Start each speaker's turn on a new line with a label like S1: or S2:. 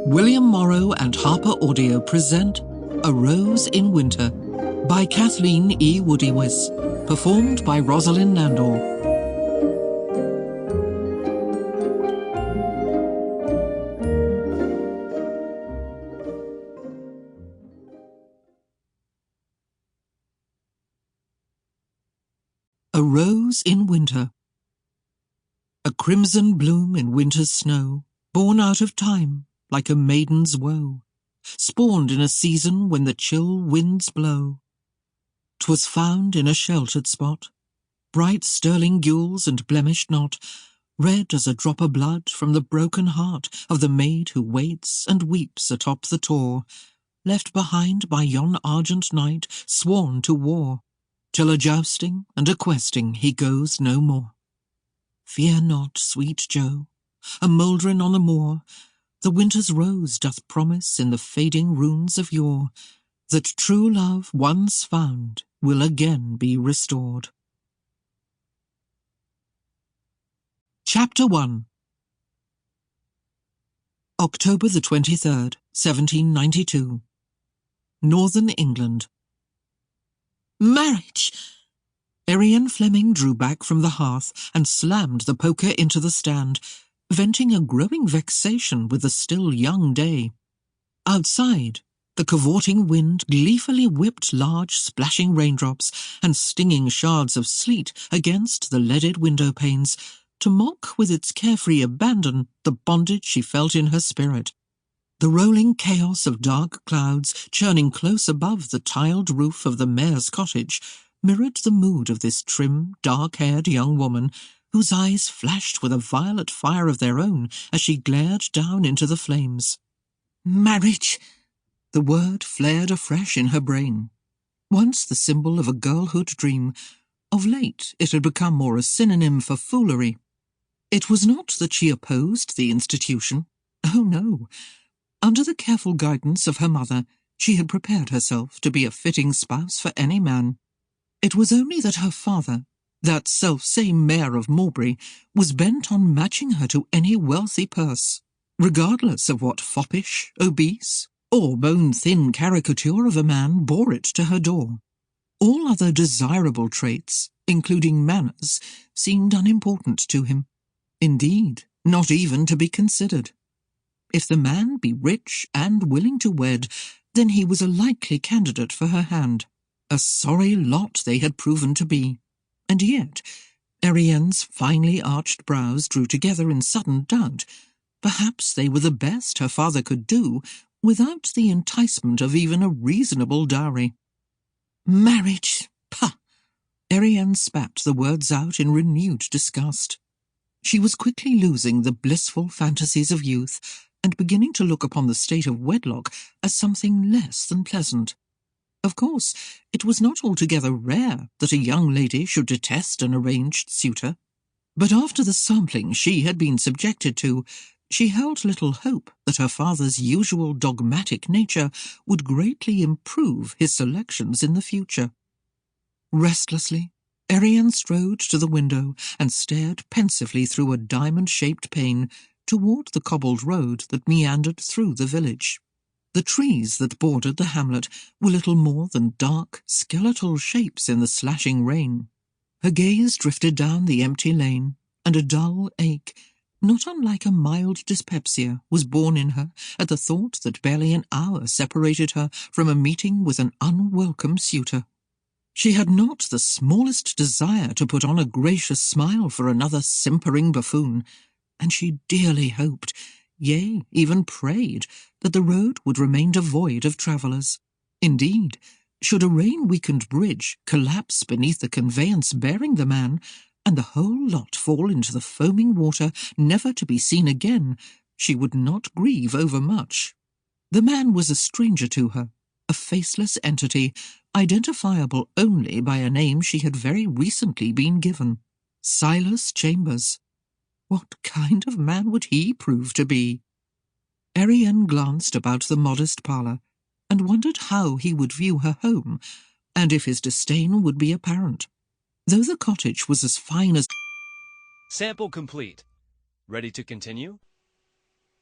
S1: William Morrow and HarperAudio present A Rose in Winter by Kathleen E. Woodiwiss, performed by Rosalyn Landor. A Rose in Winter. A crimson bloom in winter's snow, born out of time, like a maiden's woe, spawned in a season when the chill winds blow. 'Twas found in a sheltered spot, bright sterling gules and blemished not, red as a drop of blood from the broken heart of the maid who waits and weeps atop the tor, left behind by yon argent knight sworn to war, till a jousting and a questing he goes no more. Fear not, sweet Joe, a mouldering on the moor, the winter's rose doth promise in the fading runes of yore, that true love once found will again be restored. Chapter 1. October the 23rd, 1792. Northern England. Marriage! Erienne Fleming drew back from the hearth and slammed the poker into the stand, venting a growing vexation with the still young day. Outside, the cavorting wind gleefully whipped large splashing raindrops and stinging shards of sleet against the leaded window panes, to mock with its carefree abandon the bondage she felt in her spirit. The rolling chaos of dark clouds churning close above the tiled roof of the mayor's cottage mirrored the mood of this trim, dark-haired young woman, whose eyes flashed with a violet fire of their own as she glared down into the flames. Marriage! The word flared afresh in her brain. Once the symbol of a girlhood dream, of late it had become more a synonym for foolery. It was not that she opposed the institution. Oh, no. Under the careful guidance of her mother, she had prepared herself to be a fitting spouse for any man. It was only that her father, that self-same mayor of Mawbry, was bent on matching her to any wealthy purse, regardless of what foppish, obese, or bone-thin caricature of a man bore it to her door. All other desirable traits, including manners, seemed unimportant to him. Indeed, not even to be considered. If the man be rich and willing to wed, then he was a likely candidate for her hand. A sorry lot they had proven to be. And yet, Erienne's finely arched brows drew together in sudden doubt. Perhaps they were the best her father could do, without the enticement of even a reasonable dowry. Marriage! Pah! Erienne spat the words out in renewed disgust. She was quickly losing the blissful fantasies of youth, and beginning to look upon the state of wedlock as something less than pleasant. Of course, it was not altogether rare that a young lady should detest an arranged suitor, but after the sampling she had been subjected to, she held little hope that her father's usual dogmatic nature would greatly improve his selections in the future. Restlessly, Erienne strode to the window and stared pensively through a diamond-shaped pane toward the cobbled road that meandered through the village. The trees that bordered the hamlet were little more than dark, skeletal shapes in the slashing rain. Her gaze drifted down the empty lane, and a dull ache, not unlike a mild dyspepsia, was born in her at the thought that barely an hour separated her from a meeting with an unwelcome suitor. She had not the smallest desire to put on a gracious smile for another simpering buffoon, and she dearly hoped, yea, even prayed, that the road would remain devoid of travellers. Indeed, should a rain-weakened bridge collapse beneath the conveyance bearing the man, and the whole lot fall into the foaming water, never to be seen again, she would not grieve overmuch. The man was a stranger to her, a faceless entity, identifiable only by a name she had very recently been given. Silas Chambers. What kind of man would he prove to be? Erienne glanced about the modest parlour, and wondered how he would view her home, and if his disdain would be apparent. Though the cottage was as fine as...
S2: Sample complete. Ready to continue?